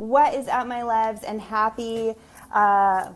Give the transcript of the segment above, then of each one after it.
What is up, my loves, and happy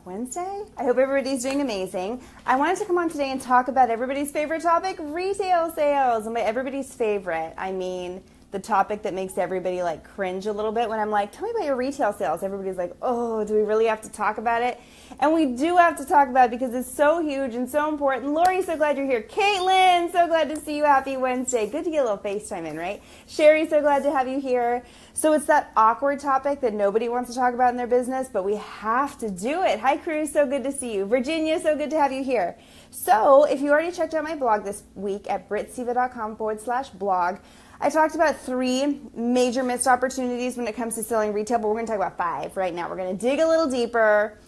Wednesday? I hope everybody's doing amazing. I wanted to come on today and talk about everybody's favorite topic, retail sales. And by everybody's favorite, I mean the topic that makes everybody like cringe a little bit when I'm like, tell me about your retail sales. Everybody's like, oh, do we really have to talk about it? And we do have to talk about it because it's so huge and so important. Lori, so glad you're here. Caitlin, so glad to see you. Happy Wednesday. Good to get a little FaceTime in, right? Sherry, so glad to have you here. So it's that awkward topic that nobody wants to talk about in their business, but we have to do it. Hi, Cruz, so good to see you. Virginia, so good to have you here. So if you already checked out my blog this week at brittseva.com/blog, I talked about 3 major missed opportunities when it comes to selling retail, but we're going to talk about 5 right now. We're going to dig a little deeper.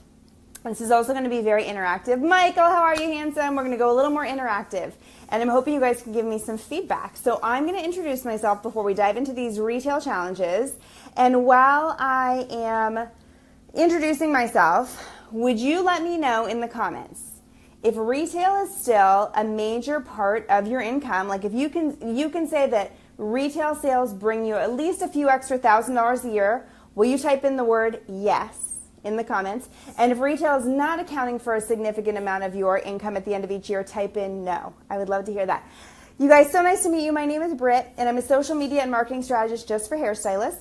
This is also going to be very interactive. Michael, how are you, handsome? We're going to go a little more interactive, and I'm hoping you guys can give me some feedback. So I'm going to introduce myself before we dive into these retail challenges, and while I am introducing myself, would you let me know in the comments if retail is still a major part of your income? Like if you can say that retail sales bring you at least a few extra $1,000s a year, will you type in the word yes in the comments? And if retail is not accounting for a significant amount of your income at the end of each year, type in no. I would love to hear that. You guys, so nice to meet you. My name is Britt, and I'm a social media and marketing strategist just for hairstylists.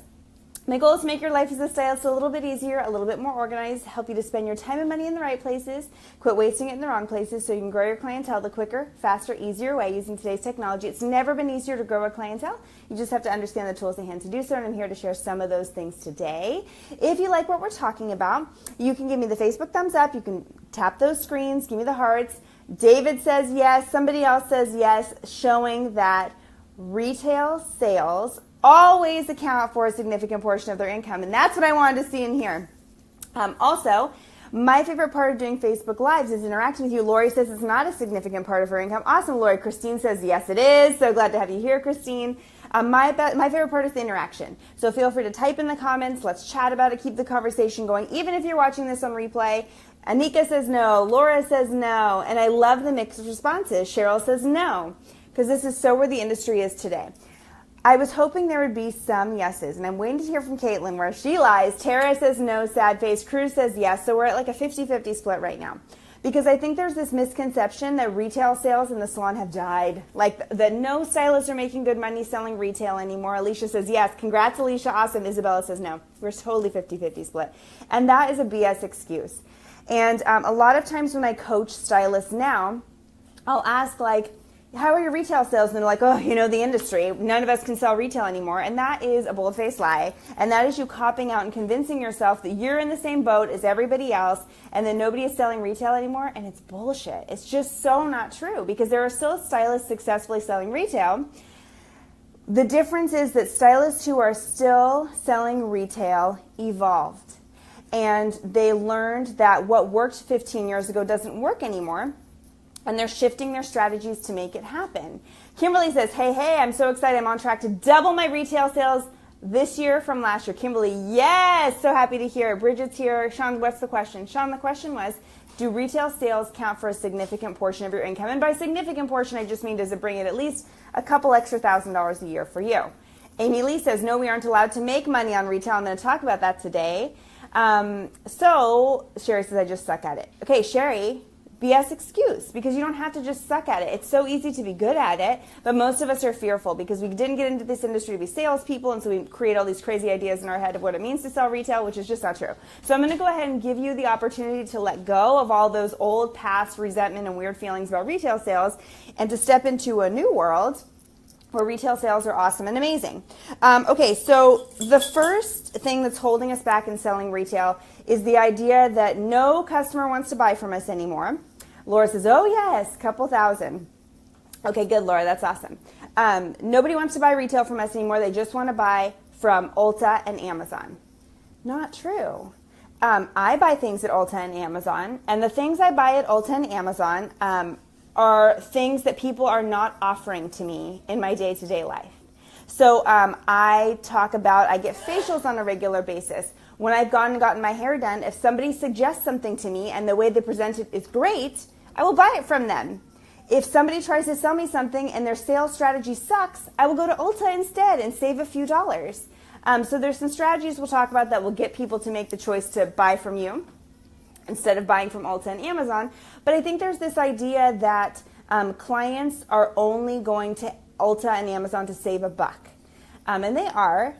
My goal is to make your life as a stylist a little bit easier, a little bit more organized, help you to spend your time and money in the right places, quit wasting it in the wrong places so you can grow your clientele the quicker, faster, easier way using today's technology. It's never been easier to grow a clientele. You just have to understand the tools at hand to do so, and I'm here to share some of those things today. If you like what we're talking about, you can give me the Facebook thumbs up. You can tap those screens, give me the hearts. David says yes. Somebody else says yes, showing that retail sales always account for a significant portion of their income, and that's what I wanted to see in here. Also, my favorite part of doing Facebook Lives is interacting with you. Lori says it's not a significant part of her income. Awesome, Lori. Christine says yes, it is. So glad to have you here, Christine. My favorite part is the interaction. So feel free to type in the comments. Let's chat about it. Keep the conversation going, even if you're watching this on replay. Anika says no. Laura says no. And I love the mixed responses. Cheryl says no, because this is so where the industry is today. I was hoping there would be some yeses, and I'm waiting to hear from Caitlin where she lies. Tara says no, sad face. Cruz says yes, so we're at like a 50-50 split right now. Because I think there's this misconception that retail sales in the salon have died. Like that no stylists are making good money selling retail anymore. Alicia says yes. Congrats, Alicia. Awesome. Isabella says no. We're totally 50-50 split. And that is a BS excuse. And a lot of times when I coach stylists now, I'll ask like, how are your retail sales? And they're like, oh, you know, the industry. None of us can sell retail anymore. And that is a bold-faced lie. And that is you copping out and convincing yourself that you're in the same boat as everybody else and that nobody is selling retail anymore. And it's bullshit. It's just so not true because there are still stylists successfully selling retail. The difference is that stylists who are still selling retail evolved. And they learned that what worked 15 years ago doesn't work anymore. And they're shifting their strategies to make it happen. Kimberly says, hey, I'm so excited. I'm on track to double my retail sales this year from last year. Kimberly, yes, so happy to hear it. Bridget's here. Sean, what's the question? Sean, the question was, do retail sales count for a significant portion of your income? And by significant portion, I just mean, does it bring in at least a couple extra $1,000s a year for you? Amy Lee says, no, we aren't allowed to make money on retail. I'm going to talk about that today. So Sherry says, I just suck at it. Okay, Sherry, BS excuse, because you don't have to just suck at it. It's so easy to be good at it, but most of us are fearful because we didn't get into this industry to be salespeople, and so we create all these crazy ideas in our head of what it means to sell retail, which is just not true. So I'm going to go ahead and give you the opportunity to let go of all those old past resentment and weird feelings about retail sales and to step into a new world where retail sales are awesome and amazing. Okay, so the first thing that's holding us back in selling retail is the idea that no customer wants to buy from us anymore. Laura says, oh yes, couple thousand. Okay, good, Laura, that's awesome. Nobody wants to buy retail from us anymore. They just want to buy from Ulta and Amazon. Not true. I buy things at Ulta and Amazon, and the things I buy at Ulta and Amazon are things that people are not offering to me in my day-to-day life. So I get facials on a regular basis. When I've gone and gotten my hair done, if somebody suggests something to me and the way they present it is great, I will buy it from them. If somebody tries to sell me something and their sales strategy sucks, I will go to Ulta instead and save a few dollars. So there's some strategies we'll talk about that will get people to make the choice to buy from you instead of buying from Ulta and Amazon. But I think there's this idea that clients are only going to Ulta and Amazon to save $1. And they are,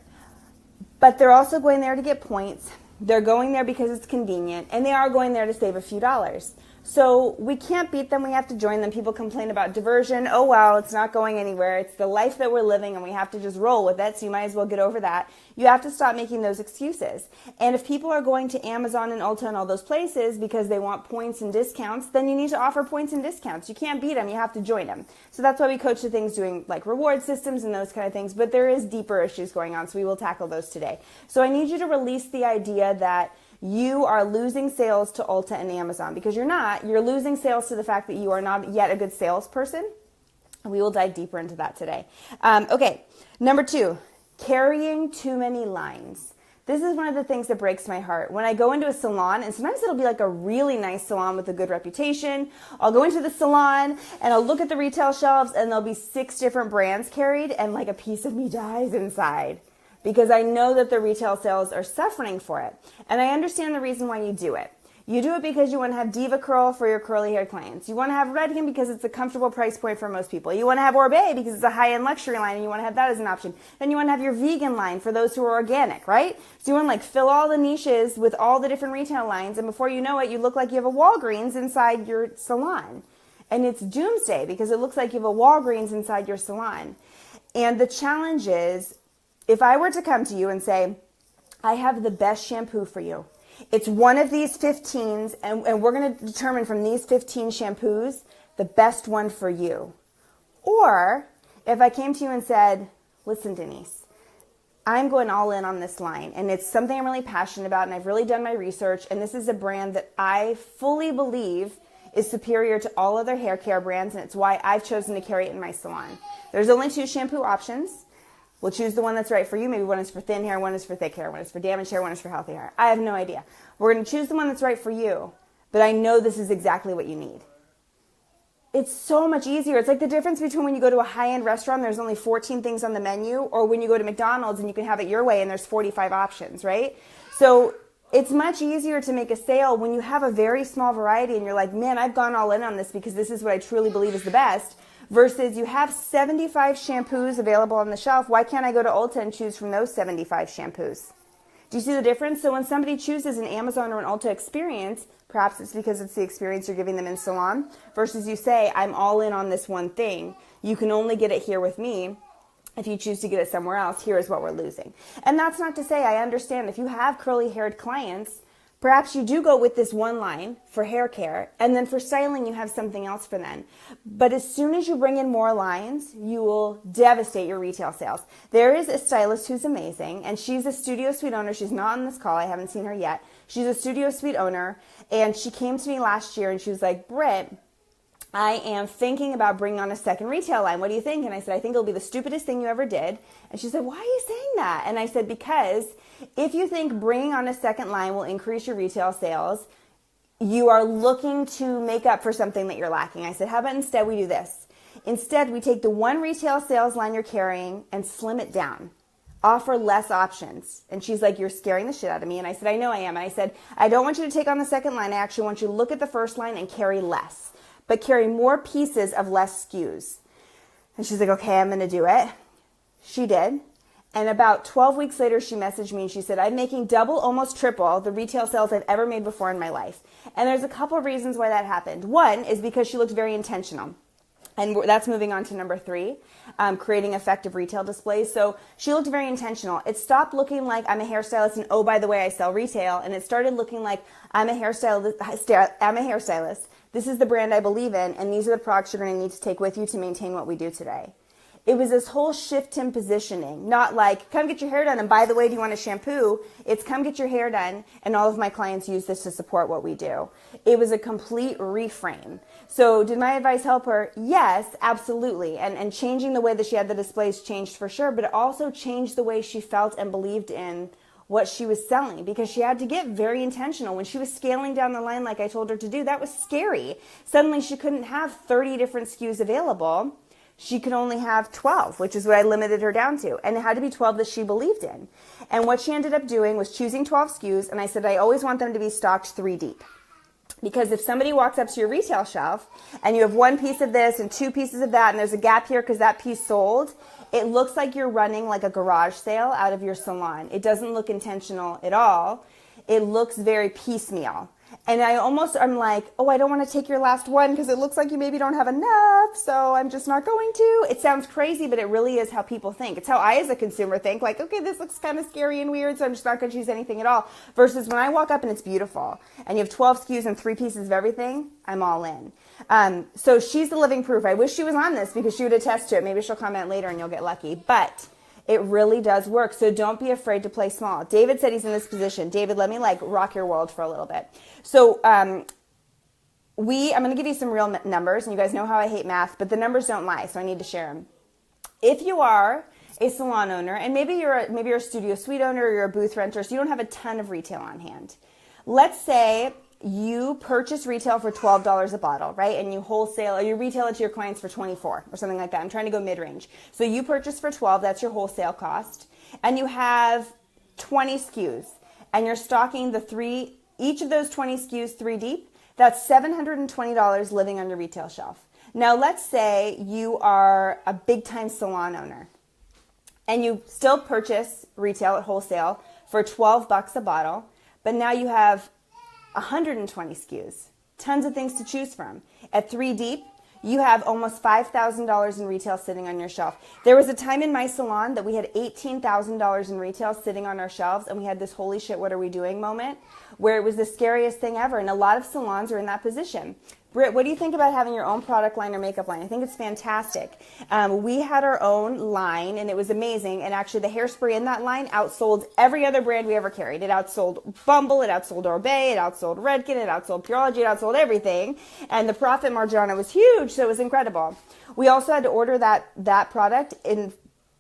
but they're also going there to get points. They're going there because it's convenient, and they are going there to save a few dollars. So we can't beat them. We have to join them. People complain about diversion. Oh, well, it's not going anywhere. It's the life that we're living, and we have to just roll with it, so you might as well get over that. You have to stop making those excuses. And if people are going to Amazon and Ulta and all those places because they want points and discounts, then you need to offer points and discounts. You can't beat them. You have to join them. So that's why we coach the things doing like reward systems and those kind of things. But there is deeper issues going on, so we will tackle those today. So I need you to release the idea that you are losing sales to Ulta and Amazon, because you're not. You're losing sales to the fact that you are not yet a good salesperson. We will dive deeper into that today. Okay, number 2, carrying too many lines. This is one of the things that breaks my heart. When I go into a salon, and sometimes it'll be like a really nice salon with a good reputation, I'll go into the salon and I'll look at the retail shelves and there'll be 6 different brands carried, and like a piece of me dies inside, because I know that the retail sales are suffering for it. And I understand the reason why you do it. You do it because you want to have Diva Curl for your curly haired clients. You want to have Redken because it's a comfortable price point for most people. You want to have Orbe because it's a high-end luxury line and you want to have that as an option. Then you want to have your vegan line for those who are organic, right? So you want to like fill all the niches with all the different retail lines, and before you know it, you look like you have a Walgreens inside your salon. And it's doomsday because it looks like you have a Walgreens inside your salon. And the challenge is, if I were to come to you and say, I have the best shampoo for you. It's one of these 15s, and we're going to determine from these 15 shampoos the best one for you. Or if I came to you and said, listen, Denise, I'm going all in on this line, and it's something I'm really passionate about, and I've really done my research, and this is a brand that I fully believe is superior to all other hair care brands, and it's why I've chosen to carry it in my salon. There's only 2 shampoo options. We'll choose the one that's right for you. Maybe one is for thin hair, one is for thick hair, one is for damaged hair, one is for healthy hair. I have no idea. We're going to choose the one that's right for you, but I know this is exactly what you need. It's so much easier. It's like the difference between when you go to a high-end restaurant, there's only 14 things on the menu, or when you go to McDonald's and you can have it your way and there's 45 options, right? So it's much easier to make a sale when you have a very small variety and you're like, man, I've gone all in on this because this is what I truly believe is the best. Versus you have 75 shampoos available on the shelf. Why can't I go to Ulta and choose from those 75 shampoos? Do you see the difference? So when somebody chooses an Amazon or an Ulta experience, perhaps it's because it's the experience you're giving them in salon, versus you say, I'm all in on this one thing. You can only get it here with me. If you choose to get it somewhere else, here is what we're losing. And that's not to say, I understand if you have curly haired clients, perhaps you do go with this one line for hair care, and then for styling you have something else for them. But as soon as you bring in more lines, you will devastate your retail sales. There is a stylist who's amazing, and she's a Studio Suite owner. She's not on this call. I haven't seen her yet. She's a Studio Suite owner, and she came to me last year, and she was like, Britt, I am thinking about bringing on a second retail line. What do you think? And I said, I think it'll be the stupidest thing you ever did. And she said, why are you saying that? And I said, because if you think bringing on a second line will increase your retail sales, you are looking to make up for something that you're lacking. I said, how about instead we do this? Instead, we take the one retail sales line you're carrying and slim it down. Offer less options. And she's like, you're scaring the shit out of me. And I said, I know I am. And I said, I don't want you to take on the second line. I actually want you to look at the first line and carry less, but carry more pieces of less SKUs. And she's like, okay, I'm going to do it. She did. And about 12 weeks later, she messaged me and she said, I'm making double, almost triple the retail sales I've ever made before in my life. And there's a couple of reasons why that happened. One is because she looked very intentional. And that's moving on to number 3, creating effective retail displays. So she looked very intentional. It stopped looking like I'm a hairstylist and, oh, by the way, I sell retail. And it started looking like I'm a hairstylist. This is the brand I believe in, and these are the products you're going to need to take with you to maintain what we do today. It was this whole shift in positioning, not like, come get your hair done, and by the way, do you want a shampoo? It's come get your hair done, and all of my clients use this to support what we do. It was a complete reframe. So did my advice help her? Yes, absolutely. And changing the way that she had the displays changed for sure, but it also changed the way she felt and believed in what she was selling, because she had to get very intentional. When she was scaling down the line like I told her to do, that was scary. Suddenly she couldn't have 30 different SKUs available. she could only have 12, which is what I limited her down to. And it had to be 12 that she believed in. And what she ended up doing was choosing 12 SKUs. And I said, I always want them to be stocked 3 deep. Because if somebody walks up to your retail shelf and you have 1 piece of this and 2 pieces of that, and there's a gap here because that piece sold, it looks like you're running like a garage sale out of your salon. It doesn't look intentional at all. It looks very piecemeal. And I'm like, oh, I don't want to take your last one because it looks like you maybe don't have enough, so I'm just not going to. It sounds crazy, but it really is how people think. It's how I as a consumer think, like, okay, this looks kind of scary and weird, so I'm just not going to choose anything at all. Versus when I walk up and it's beautiful, and you have 12 SKUs and 3 pieces of everything, I'm all in. So she's the living proof. I wish she was on this because she would attest to it. Maybe she'll comment later and you'll get lucky. But it really does work. So don't be afraid to play small. David said he's in this position. David, let me rock your world for a little bit. So I'm going to give you some real numbers, and you guys know how I hate math, but the numbers don't lie, so I need to share them. If you are a salon owner, and maybe you're a studio suite owner or you're a booth renter, so you don't have a ton of retail on hand. Let's say you purchase retail for $12 a bottle, right? And you wholesale, or you retail it to your clients for 24 or something like that. I'm trying to go mid-range. So you purchase for 12, that's your wholesale cost. And you have 20 SKUs, and you're stocking each of those 20 SKUs 3 deep. That's $720 living on your retail shelf. Now let's say you are a big time salon owner and you still purchase retail at wholesale for $12 a bottle, but now you have 120 SKUs, tons of things to choose from. At 3 deep, you have almost $5,000 in retail sitting on your shelf. There was a time in my salon that we had $18,000 in retail sitting on our shelves, and we had this holy shit, what are we doing moment, where it was the scariest thing ever. And a lot of salons are in that position. Britt, what do you think about having your own product line or makeup line? I think it's fantastic. We had our own line, and it was amazing. And actually, the hairspray in that line outsold every other brand we ever carried. It outsold Bumble, it outsold Orbea, it outsold Redken, it outsold Pureology, it outsold everything. And the profit margin on it was huge, so it was incredible. We also had to order that product in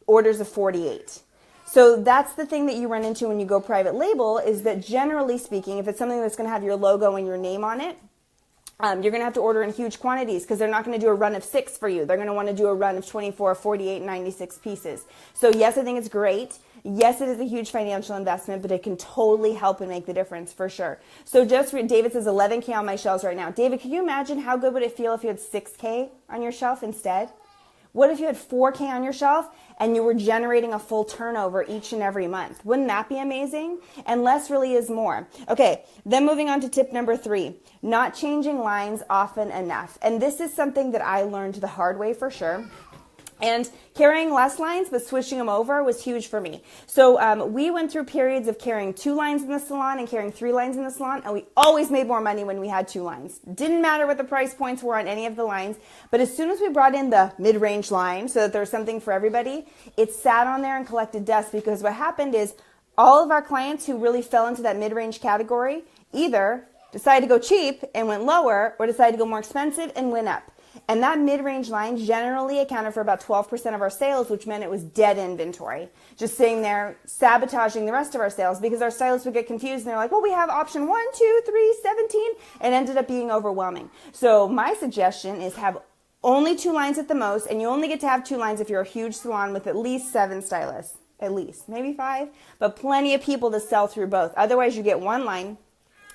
orders of 48. So that's the thing that you run into when you go private label, is that generally speaking, if it's something that's going to have your logo and your name on it, you're going to have to order in huge quantities because they're not going to do a run of 6 for you. They're going to want to do a run of 24, 48, 96 pieces. So yes, I think it's great. Yes, it is a huge financial investment, but it can totally help and make the difference for sure. So David says 11K on my shelves right now. David, can you imagine how good would it feel if you had 6K on your shelf instead? What if you had 4K on your shelf and you were generating a full turnover each and every month? Wouldn't that be amazing? And less really is more. Okay, then moving on to tip number 3, not changing lines often enough. And this is something that I learned the hard way for sure. And carrying less lines but switching them over was huge for me. So we went through periods of carrying 2 lines in the salon and carrying 3 lines in the salon, and we always made more money when we had 2 lines. Didn't matter what the price points were on any of the lines, but as soon as we brought in the mid-range line so that there was something for everybody, it sat on there and collected dust, because what happened is all of our clients who really fell into that mid-range category either decided to go cheap and went lower, or decided to go more expensive and went up. And that mid-range line generally accounted for about 12% of our sales, which meant it was dead inventory, just sitting there sabotaging the rest of our sales, because our stylists would get confused and they're like, well, we have option 1, 2, 3, 17, and it ended up being overwhelming. So my suggestion is have only 2 lines at the most, and you only get to have 2 lines if you're a huge salon with at least 7 stylists, at least, maybe 5, but plenty of people to sell through both. Otherwise, you get 1 line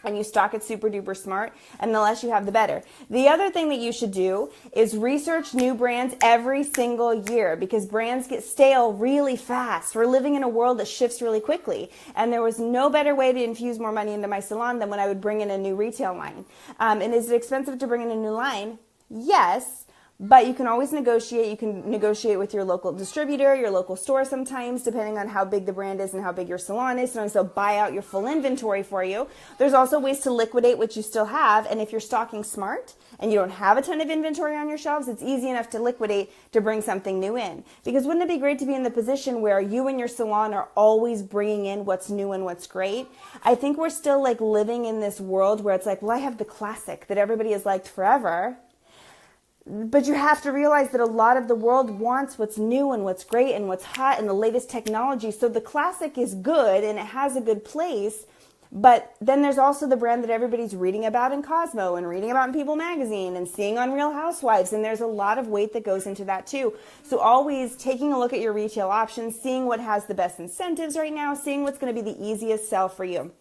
and you stock it super duper smart, and the less you have, the better. The other thing that you should do is research new brands every single year, because brands get stale really fast. We're living in a world that shifts really quickly, and there was no better way to infuse more money into my salon than when I would bring in a new retail line. And is it expensive to bring in a new line? Yes. But you can always negotiate. You can negotiate with your local distributor, your local store sometimes, depending on how big the brand is and how big your salon is. Sometimes they'll buy out your full inventory for you. There's also ways to liquidate what you still have. And if you're stocking smart and you don't have a ton of inventory on your shelves, it's easy enough to liquidate to bring something new in. Because wouldn't it be great to be in the position where you and your salon are always bringing in what's new and what's great? I think we're still like living in this world where it's like, well, I have the classic that everybody has liked forever. But you have to realize that a lot of the world wants what's new and what's great and what's hot and the latest technology. So the classic is good and it has a good place, But then there's also the brand that everybody's reading about in Cosmo and reading about in People magazine and seeing on Real Housewives. And there's a lot of weight that goes into that too. So always taking a look at your retail options, seeing what has the best incentives right now, seeing what's going to be the easiest sell for you.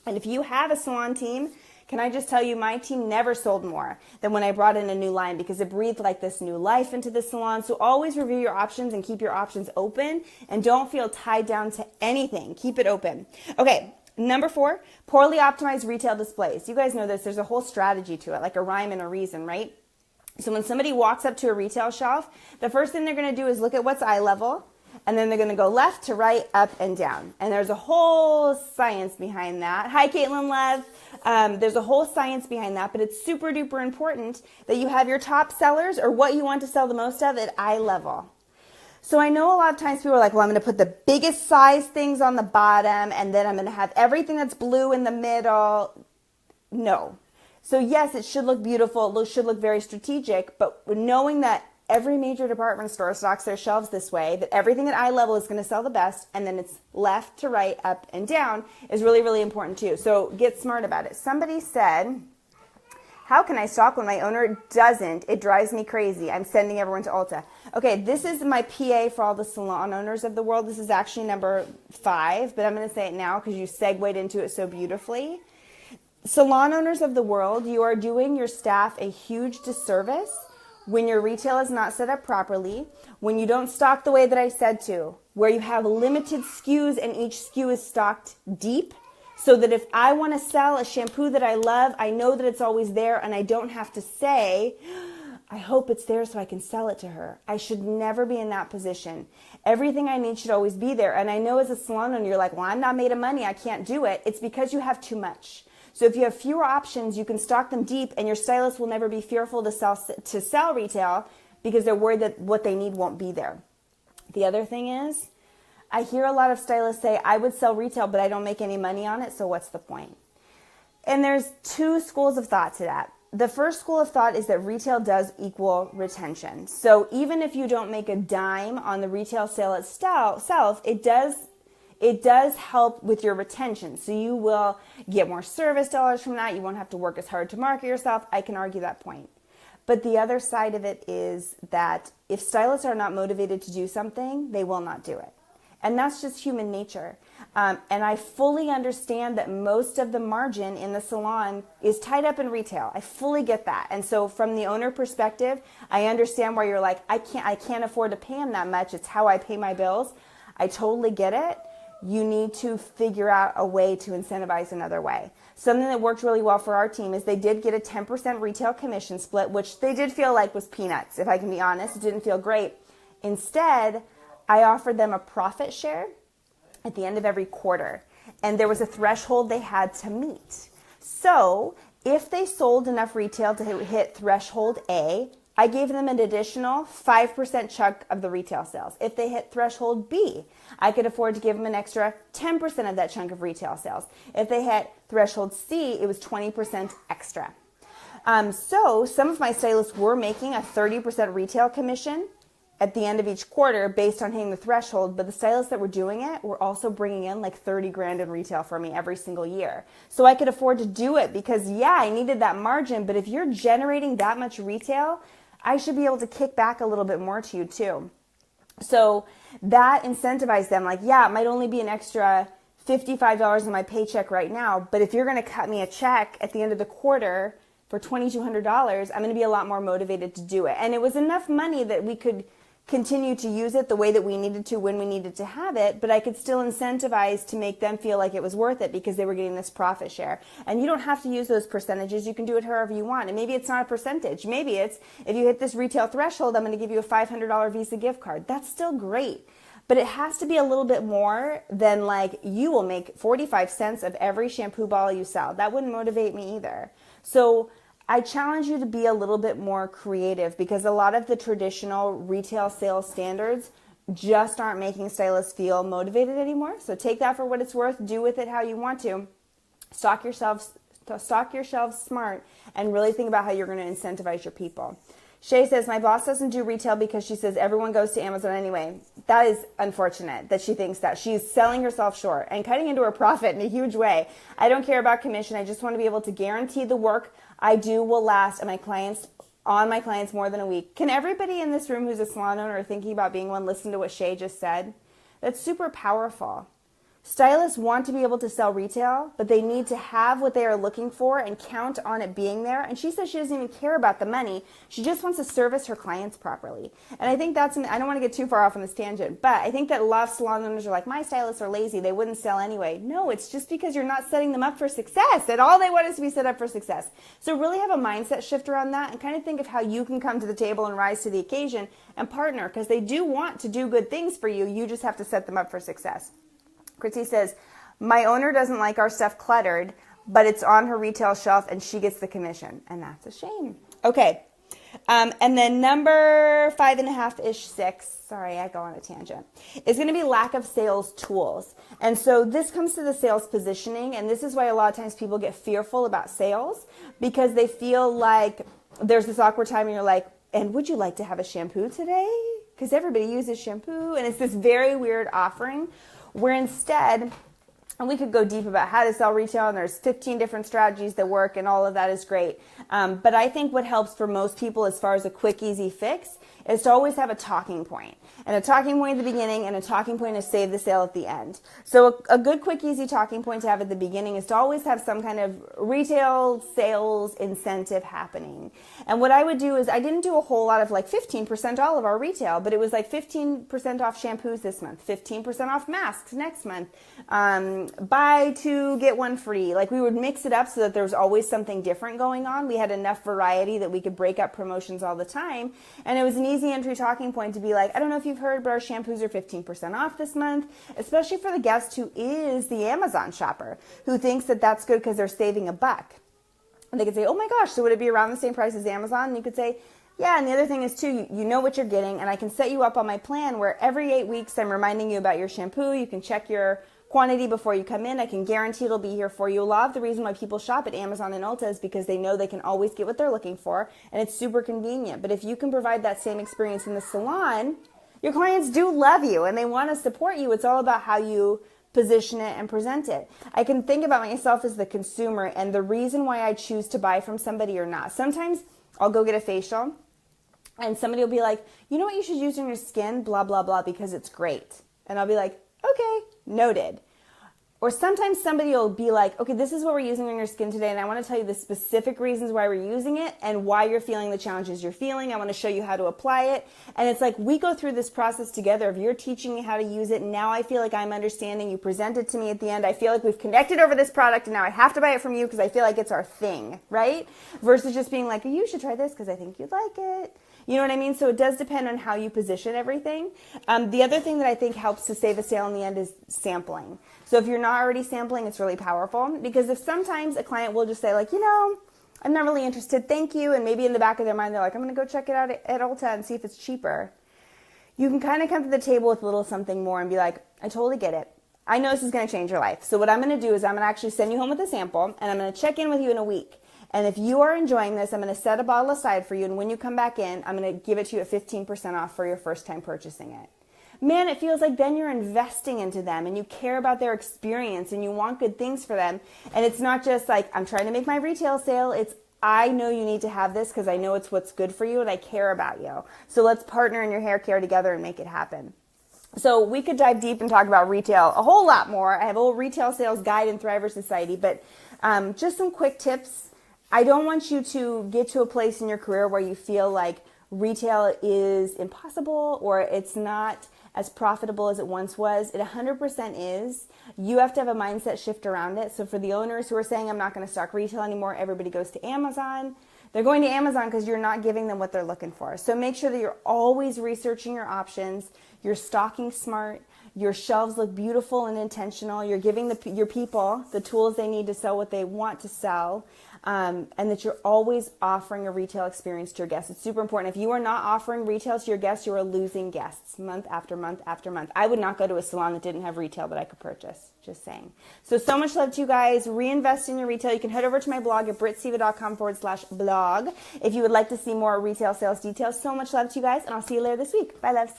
And if you have a salon team, can I just tell you, my team never sold more than when I brought in a new line, because it breathed like this new life into the salon. So always review your options and keep your options open, and don't feel tied down to anything. Keep it open. Okay. Number 4, poorly optimized retail displays. You guys know this. There's a whole strategy to it, like a rhyme and a reason, right? So when somebody walks up to a retail shelf, the first thing they're going to do is look at what's eye level, and then they're going to go left to right, up and down. And there's a whole science behind that. Hi, Caitlin Lev. There's a whole science behind that, but it's super duper important that you have your top sellers, or what you want to sell the most of, at eye level. So I know a lot of times people are like, well, I'm going to put the biggest size things on the bottom, and then I'm going to have everything that's blue in the middle. No. So yes, it should look beautiful. It should look very strategic, but knowing that every major department store stocks their shelves this way, that everything at eye level is going to sell the best, and then it's left to right, up and down, is really, really important too. So get smart about it. Somebody said, how can I stock when my owner doesn't? It drives me crazy. I'm sending everyone to Ulta. Okay, this is my PA for all the salon owners of the world. This is actually number 5, but I'm going to say it now because you segued into it so beautifully. Salon owners of the world, you are doing your staff a huge disservice when your retail is not set up properly, when you don't stock the way that I said to, where you have limited SKUs and each SKU is stocked deep, so that if I want to sell a shampoo that I love, I know that it's always there, and I don't have to say, I hope it's there so I can sell it to her. I should never be in that position. Everything I need should always be there. And I know as a salon owner, you're like, well, I'm not made of money, I can't do it. It's because you have too much. So if you have fewer options, you can stock them deep, and your stylist will never be fearful to sell retail, because they're worried that what they need won't be there. The other thing is, I hear a lot of stylists say, I would sell retail, but I don't make any money on it, so what's the point? And there's 2 schools of thought to that. The first school of thought is that retail does equal retention. So even if you don't make a dime on the retail sale itself, it does help with your retention. So you will get more service dollars from that. You won't have to work as hard to market yourself. I can argue that point. But the other side of it is that if stylists are not motivated to do something, they will not do it. And that's just human nature. And I fully understand that most of the margin in the salon is tied up in retail. I fully get that. And so from the owner perspective, I understand why you're like, I can't afford to pay him that much. It's how I pay my bills. I totally get it. You need to figure out a way to incentivize another way. Something that worked really well for our team is they did get a 10% retail commission split, which they did feel like was peanuts, if I can be honest. It didn't feel great. Instead, I offered them a profit share at the end of every quarter, and there was a threshold they had to meet. So if they sold enough retail to hit threshold A, I gave them an additional 5% chunk of the retail sales. If they hit threshold B, I could afford to give them an extra 10% of that chunk of retail sales. If they hit threshold C, it was 20% extra. So some of my stylists were making a 30% retail commission at the end of each quarter based on hitting the threshold, but the stylists that were doing it were also bringing in like 30 grand in retail for me every single year. So I could afford to do it because, yeah, I needed that margin, but if you're generating that much retail, I should be able to kick back a little bit more to you too. So that incentivized them, like, yeah, it might only be an extra $55 in my paycheck right now, but if you're going to cut me a check at the end of the quarter for $2,200, I'm going to be a lot more motivated to do it. And it was enough money that we could continue to use it the way that we needed to when we needed to have it, but I could still incentivize to make them feel like it was worth it because they were getting this profit share. And you don't have to use those percentages. You can do it however you want. And maybe it's not a percentage. Maybe it's, if you hit this retail threshold, I'm going to give you a $500 Visa gift card. That's still great. But it has to be a little bit more than like you will make 45 cents of every shampoo bottle you sell. That wouldn't motivate me either. So I challenge you to be a little bit more creative because a lot of the traditional retail sales standards just aren't making stylists feel motivated anymore. So take that for what it's worth. Do with it how you want to. Stock your shelves smart and really think about how you're going to incentivize your people. Shay says, my boss doesn't do retail because she says everyone goes to Amazon anyway. That is unfortunate that she thinks that. She's selling herself short and cutting into her profit in a huge way. I don't care about commission. I just want to be able to guarantee the work I do will last and my clients more than a week. Can everybody in this room who's a salon owner or thinking about being one listen to what Shay just said? That's super powerful. Stylists want to be able to sell retail, but they need to have what they are looking for and count on it being there. And she says she doesn't even care about the money. She just wants to service her clients properly. And I think I don't want to get too far off on this tangent, but I think that a lot of salon owners are like, my stylists are lazy. They wouldn't sell anyway. No, it's just because you're not setting them up for success. And all they want is to be set up for success. So really have a mindset shift around that and kind of think of how you can come to the table and rise to the occasion and partner, because they do want to do good things for you. You just have to set them up for success. Christy says, my owner doesn't like our stuff cluttered, but it's on her retail shelf and she gets the commission. And that's a shame. Okay. And then number 5.5-ish, 6, sorry, I go on a tangent, is going to be lack of sales tools. And so this comes to the sales positioning. And this is why a lot of times people get fearful about sales, because they feel like there's this awkward time and you're like, and would you like to have a shampoo today? Because everybody uses shampoo. And it's this very weird offering, where instead, and we could go deep about how to sell retail, and there's 15 different strategies that work, and all of that is great. But I think what helps for most people as far as a quick, easy fix is to always have a talking point. And a talking point at the beginning and a talking point to save the sale at the end. So a good, quick, easy talking point to have at the beginning is to always have some kind of retail sales incentive happening. And what I would do is I didn't do a whole lot of like 15% all of our retail, but it was like 15% off shampoos this month, 15% off masks next month, buy two, get one free. Like we would mix it up so that there was always something different going on. We had enough variety that we could break up promotions all the time. And it was an easy entry talking point to be like, I don't know if you've heard, but our shampoos are 15% off this month, especially for the guest who is the Amazon shopper, who thinks that that's good because they're saving $1. And they could say, oh my gosh, so would it be around the same price as Amazon? And you could say, yeah, and the other thing is too, you know what you're getting, and I can set you up on my plan where every 8 weeks I'm reminding you about your shampoo. You can check your quantity before you come in. I can guarantee it'll be here for you. A lot of the reason why people shop at Amazon and Ulta is because they know they can always get what they're looking for, and it's super convenient. But if you can provide that same experience in the salon, your clients do love you and they want to support you. It's all about how you position it and present it. I can think about myself as the consumer and the reason why I choose to buy from somebody or not. Sometimes I'll go get a facial and somebody will be like, you know what you should use on your skin, blah, blah, blah, because it's great. And I'll be like, okay, noted. Or sometimes somebody will be like, okay, this is what we're using on your skin today, and I want to tell you the specific reasons why we're using it and why you're feeling the challenges you're feeling. I want to show you how to apply it. And it's like we go through this process together of you're teaching me how to use it, and now I feel like I'm understanding. You present it to me at the end. I feel like we've connected over this product, and now I have to buy it from you because I feel like it's our thing, right? Versus just being like, you should try this because I think you'd like it. You know what I mean? So it does depend on how you position everything. The other thing that I think helps to save a sale in the end is sampling. So if you're not already sampling, it's really powerful, because if sometimes a client will just say like, I'm not really interested, thank you. And maybe in the back of their mind, they're like, I'm going to go check it out at Ulta and see if it's cheaper. You can kind of come to the table with a little something more and be like, I totally get it. I know this is going to change your life. So what I'm going to do is I'm going to actually send you home with a sample, and I'm going to check in with you in a week. And if you are enjoying this, I'm going to set a bottle aside for you. And when you come back in, I'm going to give it to you at 15% off for your first time purchasing it. Man, it feels like then you're investing into them and you care about their experience and you want good things for them. And it's not just like, I'm trying to make my retail sale. It's, I know you need to have this because I know it's what's good for you and I care about you. So let's partner in your hair care together and make it happen. So we could dive deep and talk about retail a whole lot more. I have a whole retail sales guide in Thriver Society, but just some quick tips. I don't want you to get to a place in your career where you feel like retail is impossible or it's not as profitable as it once was. It 100% is. You have to have a mindset shift around it. So for the owners who are saying, I'm not going to stock retail anymore, everybody goes to Amazon. They're going to Amazon because you're not giving them what they're looking for. So make sure that you're always researching your options. You're stocking smart. Your shelves look beautiful and intentional. You're giving your people the tools they need to sell what they want to sell. and that you're always offering a retail experience to your guests. It's super important. If you are not offering retail to your guests, you are losing guests month after month after month. I would not go to a salon that didn't have retail that I could purchase. Just saying. So much love to you guys. Reinvest in your retail. You can head over to my blog at brittseva.com/blog if you would like to see more retail sales details. So much love to you guys, and I'll see you later this week. Bye, loves.